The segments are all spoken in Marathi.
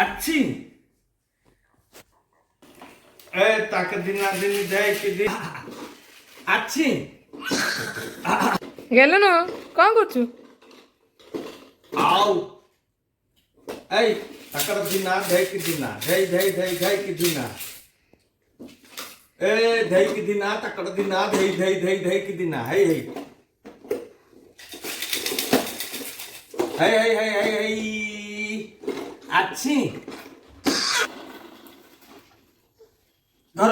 अच्छी ए ताकत दिना दिनी जाए कि दी अच्छी গেল না কଣ করছু आओ ए ताकत दिना जाए कि दिना जाए जाए जाए जाए कि दिना ए जाए कि दिना ताकत दिना जाए जाए जाए जाए कि दिना हे हे हे हे हे हे अच्छी घर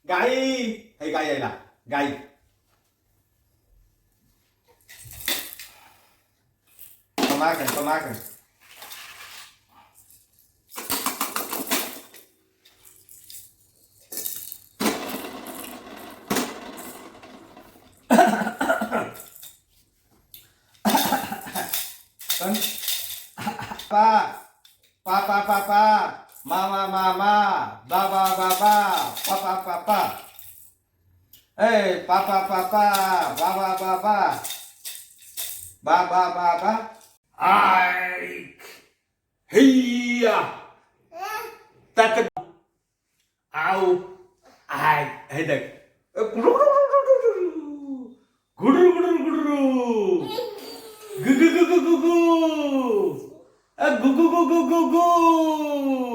गाई हे गाई यायला गाई कमाकन पा पा पा पा पा मामा मामा बाबा बाबा पापा पापा ए पापा पापा बाबा बाबा बाबा बाबा आई हिया तक आओ आई हे देख गुरु गुरु गुरु गुरु गु गु गु गु गु गु गु गु गु गु गु गु